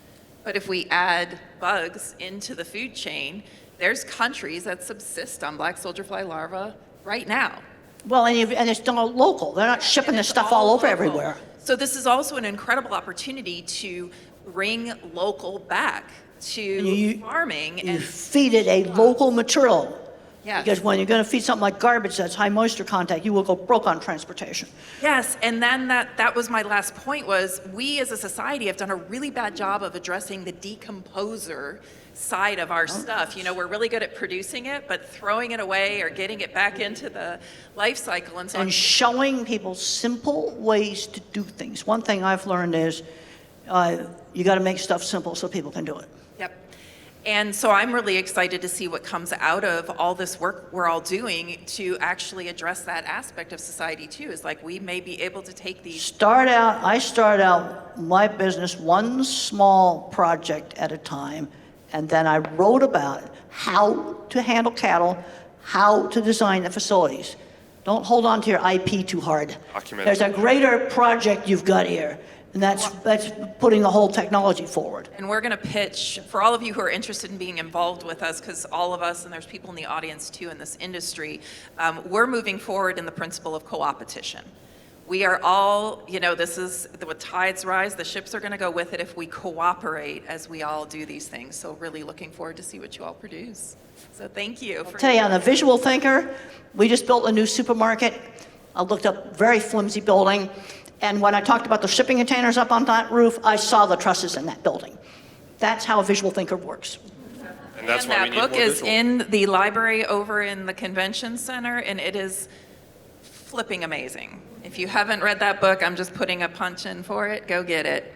but if we add bugs into the food chain, there's countries that subsist on black soldier fly larvae right now. Well, and it's done local. They're not shipping this stuff all over everywhere. So this is also an incredible opportunity to bring local back. to you- farming. You And feed it a local material. Yes. Because when you're going to feed something like garbage that's high moisture content, you will go broke on transportation. yes, and then that was my last point, was we as a society have done a really bad job of addressing the decomposer side of our stuff. You know, we're really good at producing it, but throwing it away or getting it back into the life cycle. And so And showing people simple ways to do things. One thing I've learned is you got to make stuff simple so people can do it. Yep. And so I'm really excited to see what comes out of all this work we're all doing to actually address that aspect of society too. Is like we may be able to take these. I start out my business one small project at a time, and then I wrote about how to handle cattle, how to design the facilities. Don't hold on to your IP too hard. Document. There's a greater project you've got here, and that's putting the whole technology forward. And we're going to pitch for all of you who are interested in being involved with us, because all of us, and there's people in the audience too in this industry, we're moving forward in the principle of co-opetition. We are all, you know, this is what tides rise, the ships are going to go with it if we cooperate as we all do these things. So really looking forward to see what you all produce. So thank you. I'll tell you, on the visual thinker, we just built a new supermarket. I looked up very flimsy building, and when I talked about the shipping containers up on that roof, I saw the trusses in that building. That's how a visual thinker works. And that's And why we that need book more is visual. in the library over in the convention center, and it is flipping amazing. If you haven't read that book, I'm just putting a punch in for it. Go get it.